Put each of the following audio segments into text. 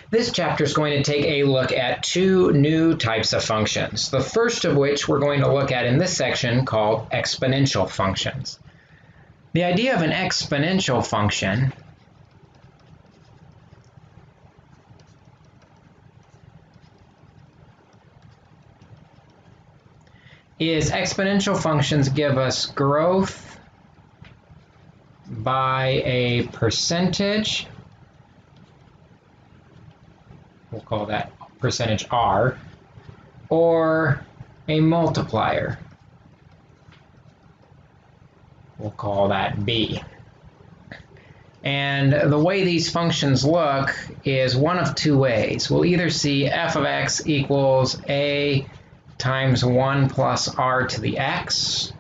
This chapter is going to take a look at two new types of functions, the first of which we're going to look at in this section called exponential functions. The idea of an exponential function is exponential functions give us growth by a percentage. We'll call that percentage R, or a multiplier. We'll call that B. And the way these functions look is one of two ways. We'll either see f of x equals a times 1 plus r to the x,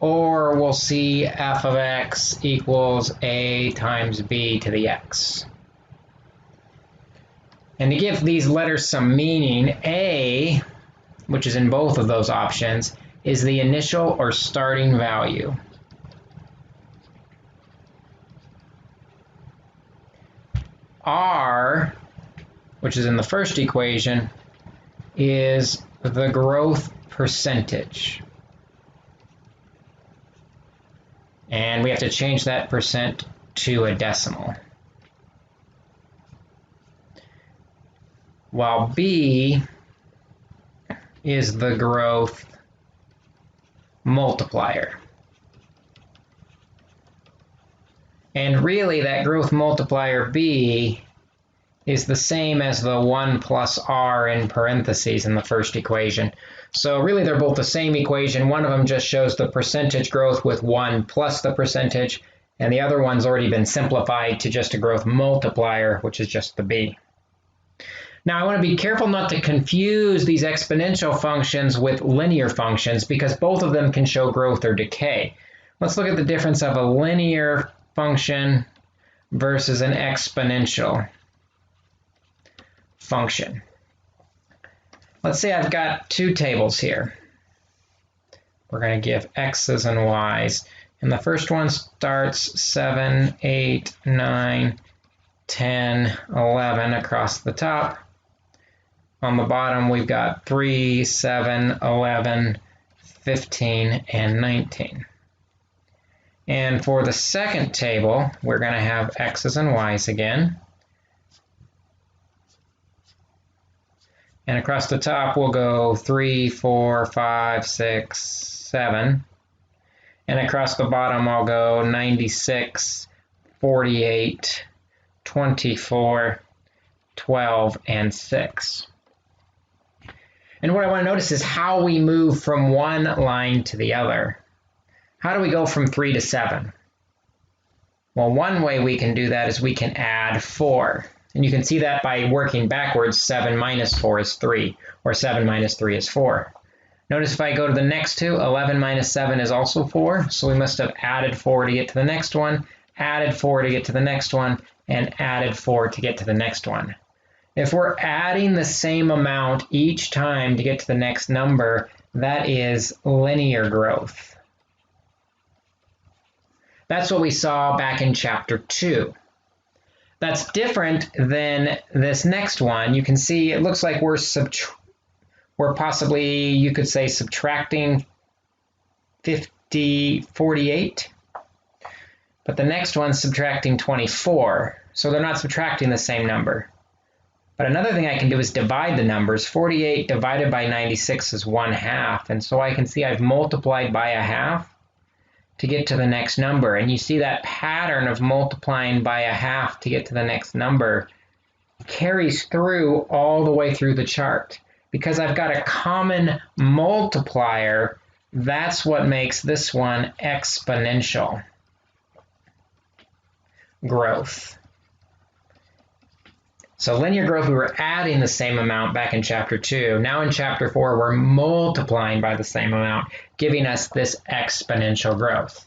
or we'll see f of x equals a times b to the x. And to give these letters some meaning, a, which is in both of those options, is the initial or starting value. R, which is in the first equation, is the growth percentage. And we have to change that percent to a decimal. While B is the growth multiplier. And really that growth multiplier B is the same as the 1 plus r in parentheses in the first equation. So really they're both the same equation. One of them just shows the percentage growth with 1 plus the percentage, and the other one's already been simplified to just a growth multiplier, which is just the B. Now I want to be careful not to confuse these exponential functions with linear functions because both of them can show growth or decay. Let's look at the difference of a linear function versus an exponential function. Let's say I've got two tables here. We're going to give x's and y's. And the first one starts 7, 8, 9, 10, 11 across the top. On the bottom, we've got 3, 7, 11, 15, and 19. And for the second table, we're going to have x's and y's again. And across the top, we'll go 3, 4, 5, 6, 7. And across the bottom, I'll go 96, 48, 24, 12, and 6. And what I want to notice is how we move from one line to the other. How do we go from 3 to 7? Well, one way we can do that is we can add 4. And you can see that by working backwards, 7 minus 4 is 3, or 7 minus 3 is 4. Notice if I go to the next two, 11 minus 7 is also 4, so we must have added 4 to get to the next one, added 4 to get to the next one, and added 4 to get to the next one. If we're adding the same amount each time to get to the next number, that is linear growth. That's what we saw back in chapter 2. That's different than this next one. You can see it looks like we're possibly, you could say, subtracting 48. But the next one's subtracting 24. So they're not subtracting the same number. But another thing I can do is divide the numbers. 48 divided by 96 is 1/2. And so I can see I've multiplied by 1/2 to get to the next number. And you see that pattern of multiplying by 1/2 to get to the next number carries through all the way through the chart. Because I've got a common multiplier, that's what makes this one exponential growth. So linear growth, we were adding the same amount back in chapter 2. Now in chapter 4, we're multiplying by the same amount, giving us this exponential growth.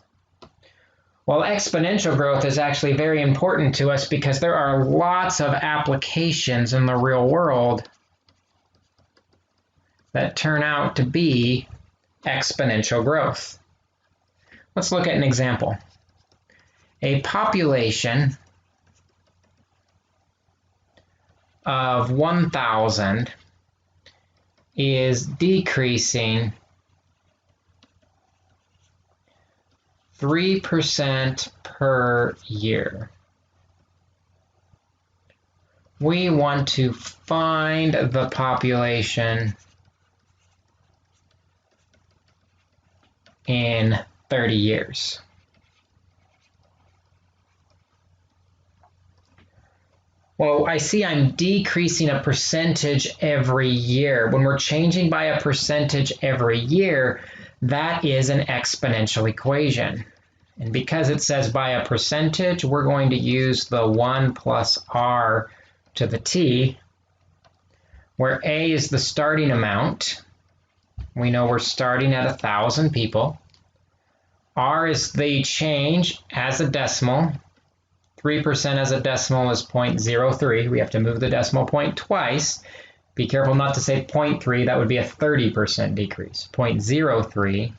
Well, exponential growth is actually very important to us because there are lots of applications in the real world that turn out to be exponential growth. Let's look at an example. A population of 1,000 is decreasing 3% per year. We want to find the population in 30 years. Well, I see I'm decreasing a percentage every year. When we're changing by a percentage every year, that is an exponential equation. And because it says by a percentage, we're going to use the 1 plus r to the t, where a is the starting amount. We know we're starting at 1,000 people. R is the change as a decimal. 3% as a decimal is 0.03. We have to move the decimal point twice. Be careful not to say 0.3. That would be a 30% decrease. 0.03.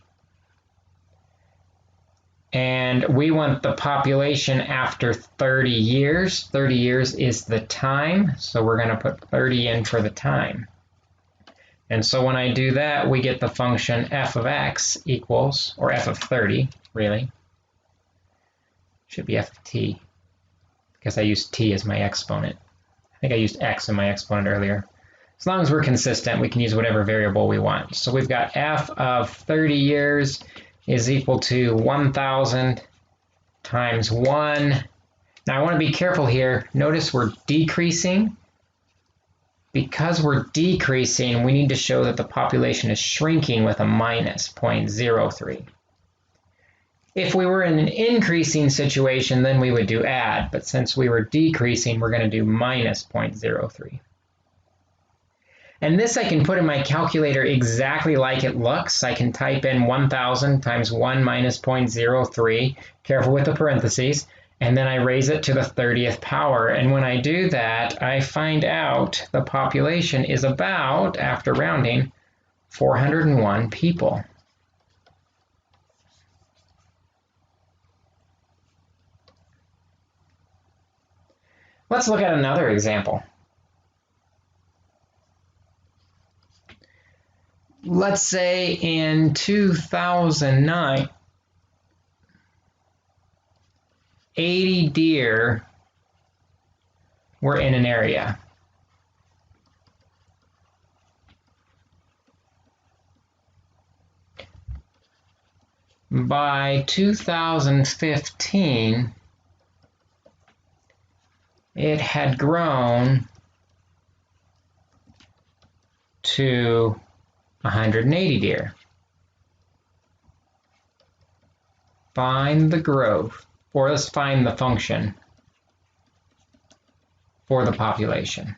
And we want the population after 30 years. 30 years is the time, so we're going to put 30 in for the time. And so when I do that, we get the function f of x equals, or f of 30, really. Should be f of t, because I used t as my exponent. I think I used x in my exponent earlier. As long as we're consistent, we can use whatever variable we want. So we've got f of 30 years is equal to 1,000 times 1. Now I want to be careful here. Notice we're decreasing. Because we're decreasing, we need to show that the population is shrinking with a minus 0.03. If we were in an increasing situation, then we would do add. But since we were decreasing, we're going to do minus 0.03. And this I can put in my calculator exactly like it looks. I can type in 1,000 times 1 minus 0.03, careful with the parentheses, and then I raise it to the 30th power. And when I do that, I find out the population is about, after rounding, 401 people. Let's look at another example. Let's say in 2009, 80 deer were in an area. By 2015, it had grown to 180 deer. Find the growth, or let's find the function for the population.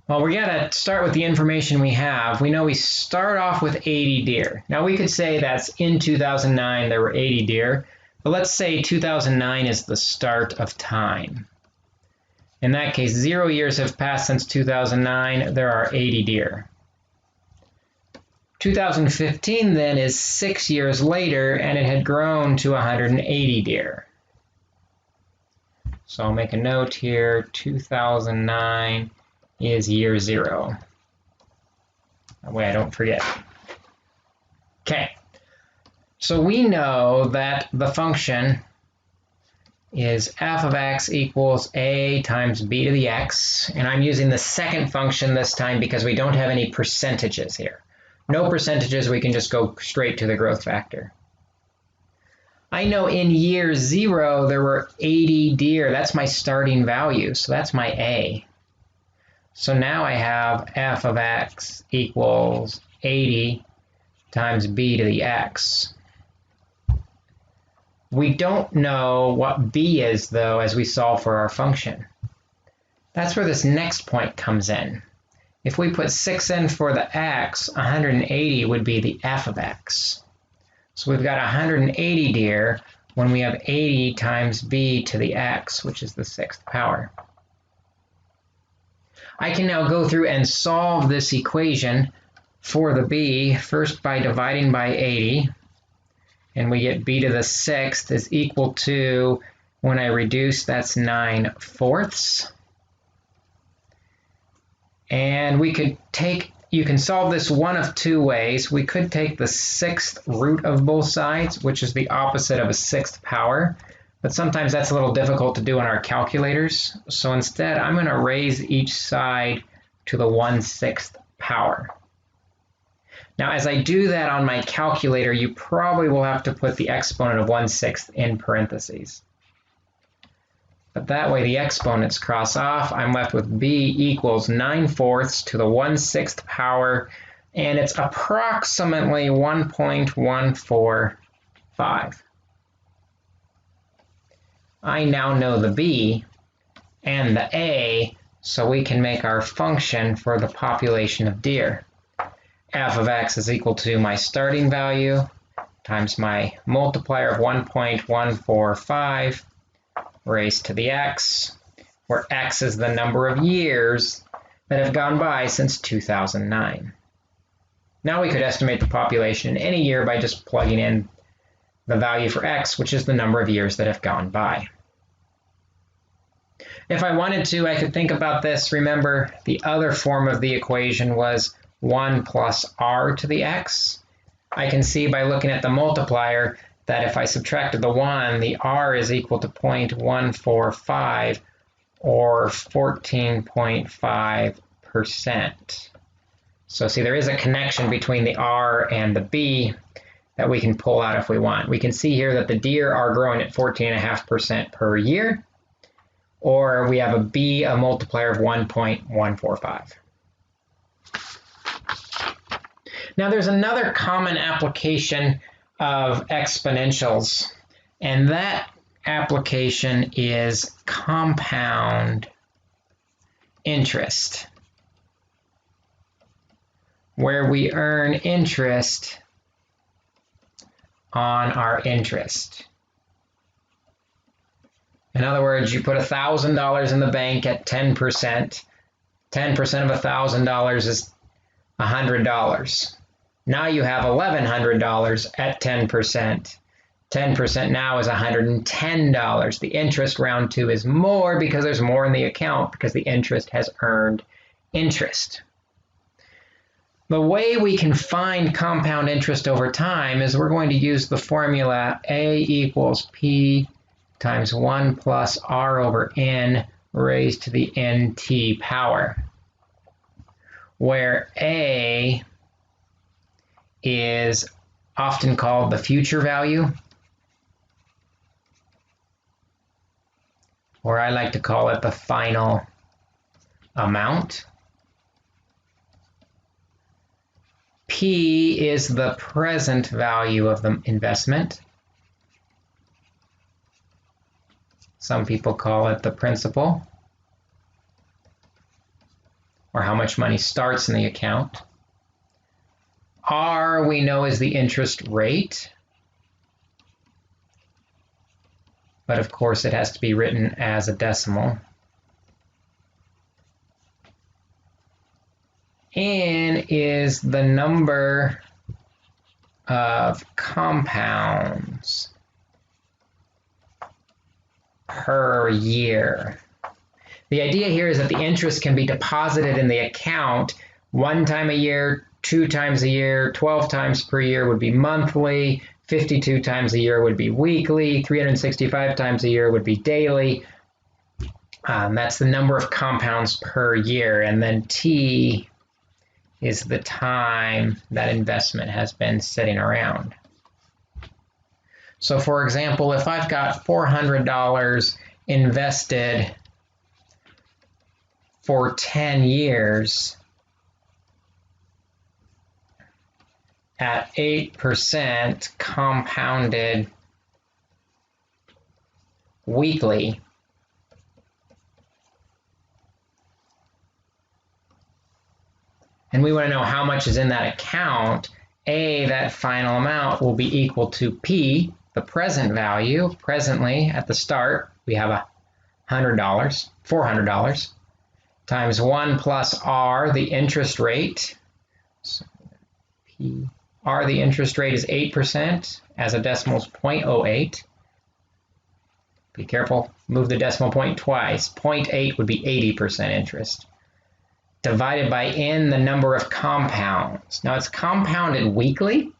Well, we gotta start with the information we have. We know we start off with 80 deer. Now we could say that's in 2009 there were 80 deer, but let's say 2009 is the start of time. In that case, 0 years have passed since 2009, there are 80 deer. 2015 then is 6 years later, and it had grown to 180 deer. So I'll make a note here, 2009 is year 0. That way I don't forget. Okay, so we know that the function is f of x equals a times b to the x, and I'm using the second function this time because we don't have any percentages here. No percentages, we can just go straight to the growth factor. I know in year 0 there were 80 deer. That's my starting value, so that's my a. So now I have f of x equals 80 times b to the x. We don't know what b is, though, as we solve for our function. That's where this next point comes in. If we put 6 in for the x, 180 would be the f of x. So we've got 180 deer when we have 80 times b to the x, which is the 6th power. I can now go through and solve this equation for the b, first by dividing by 80. and we get b to the sixth is equal to, when I reduce, that's 9/4. And we could take, you can solve this one of two ways. We could take the sixth root of both sides, which is the opposite of a sixth power, but sometimes that's a little difficult to do on our calculators. So instead, I'm going to raise each side to the 1/6 power. Now, as I do that on my calculator, you probably will have to put the exponent of 1/6 in parentheses. But that way the exponents cross off. I'm left with b equals 9/4 to the 1/6 power, and it's approximately 1.145. I now know the b and the a, so we can make our function for the population of deer. F of x is equal to my starting value times my multiplier of 1.145 raised to the x, where x is the number of years that have gone by since 2009. Now we could estimate the population in any year by just plugging in the value for x, which is the number of years that have gone by. If I wanted to, I could think about this. Remember, the other form of the equation was 1 plus r to the x. I can see by looking at the multiplier that if I subtracted the 1, the r is equal to 0.145 or 14.5%. So see, there is a connection between the r and the b that we can pull out if we want. We can see here that the deer are growing at 14.5% per year, or we have a b, a multiplier of 1.145. Now there's another common application of exponentials, and that application is compound interest, where we earn interest on our interest. In other words, you put $1,000 in the bank at 10%. 10% of $1,000 is $100. Now you have $1,100 at 10%. 10% now is $110. The interest round two is more because there's more in the account because the interest has earned interest. The way we can find compound interest over time is we're going to use the formula A equals P times 1 plus R over N raised to the NT power, where A is often called the future value, or I like to call it the final amount. P is the present value of the investment. Some people call it the principal, or how much money starts in the account. R we know is the interest rate, but of course it has to be written as a decimal. N is the number of compounds per year. The idea here is that the interest can be deposited in the account 1 time a year, 2 times a year, 12 times per year would be monthly, 52 times a year would be weekly, 365 times a year would be daily. That's the number of compounds per year, and then T is the time that investment has been sitting around. So for example, if I've got $400 invested for 10 years at 8% compounded weekly, and we want to know how much is in that account, A, that final amount, will be equal to P, the present value. Presently, at the start, we have $400, times 1 plus R, the interest rate. So P R, the interest rate, is 8%, as a decimal is 0.08. Be careful, move the decimal point twice. 0.8 would be 80% interest. Divided by N, the number of compounds. Now it's compounded weekly,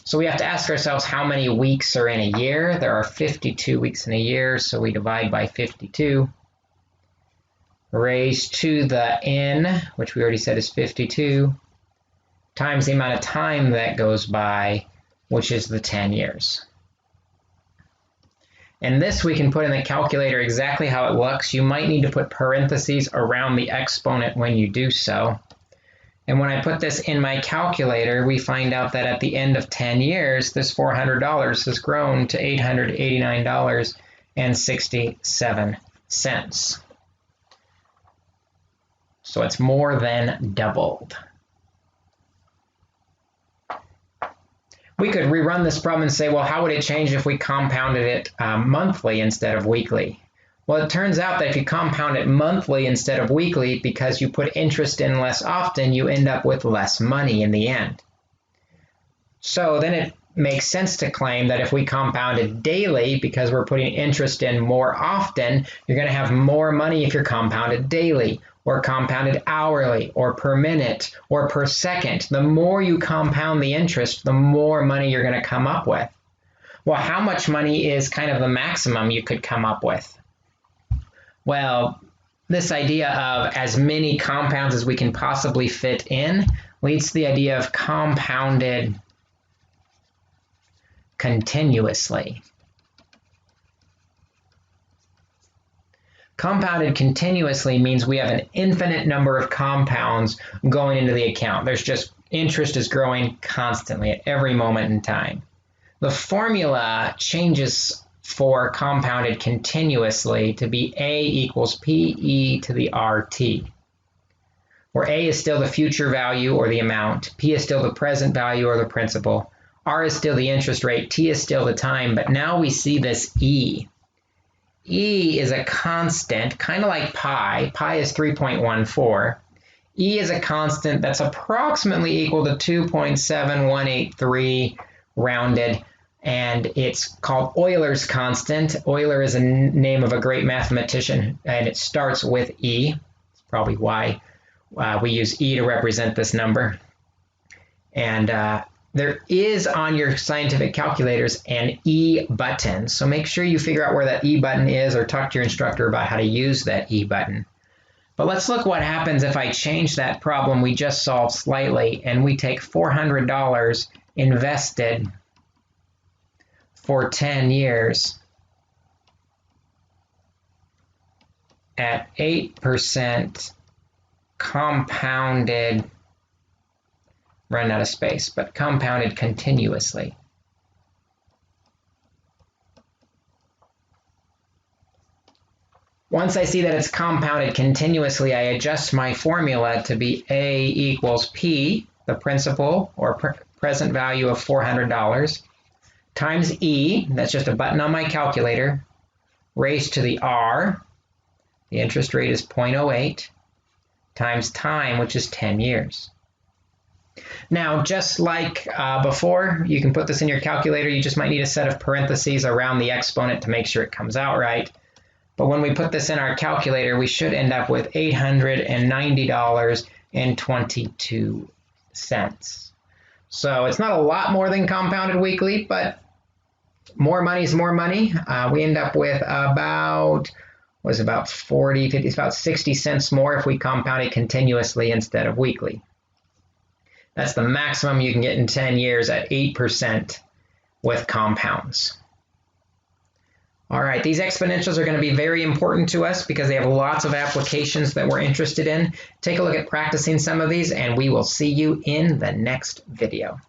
so we have to ask ourselves how many weeks are in a year. There are 52 weeks in a year, so we divide by 52. Raised to the N, which we already said is 52, times the amount of time that goes by, which is the 10 years. And this we can put in the calculator exactly how it looks. You might need to put parentheses around the exponent when you do so. And when I put this in my calculator, we find out that at the end of 10 years, this $400 has grown to $889.67. So it's more than doubled. We could rerun this problem and say, well, how would it change if we compounded it monthly instead of weekly? Well, it turns out that if you compound it monthly instead of weekly, because you put interest in less often, you end up with less money in the end. So then it makes sense to claim that if we compounded daily, because we're putting interest in more often, you're going to have more money if you're compounded daily, or compounded hourly, or per minute, or per second. The more you compound the interest, the more money you're going to come up with. Well, how much money is kind of the maximum you could come up with? Well, this idea of as many compounds as we can possibly fit in leads to the idea of compounded continuously. Compounded continuously means we have an infinite number of compounds going into the account. There's just interest is growing constantly at every moment in time. The formula changes for compounded continuously to be A equals PE to the RT, where A is still the future value or the amount, P is still the present value or the principal, R is still the interest rate, T is still the time, but now we see this E. E is a constant, kind of like pi. Pi is 3.14. E is a constant that's approximately equal to 2.7183 rounded, and it's called Euler's constant. Euler is a name of a great mathematician, and it starts with E. It's probably why we use E to represent this number. And there is on your scientific calculators an E button, so make sure you figure out where that E button is or talk to your instructor about how to use that E button. But let's look what happens if I change that problem we just solved slightly and we take $400 invested for 10 years at 8% compounded, run out of space, but compounded continuously. Once I see that it's compounded continuously, I adjust my formula to be A equals P, the principal or present value of $400, times E, that's just a button on my calculator, raised to the R, the interest rate is 0.08, times time, which is 10 years. Now, just like before, you can put this in your calculator. You just might need a set of parentheses around the exponent to make sure it comes out right. But when we put this in our calculator, we should end up with $890.22. So it's not a lot more than compounded weekly, but more money is more money. We end up with about 40, 50, it's about 60 cents more if we compound it continuously instead of weekly. That's the maximum you can get in 10 years at 8% with compounds. All right, these exponentials are going to be very important to us because they have lots of applications that we're interested in. Take a look at practicing some of these, and we will see you in the next video.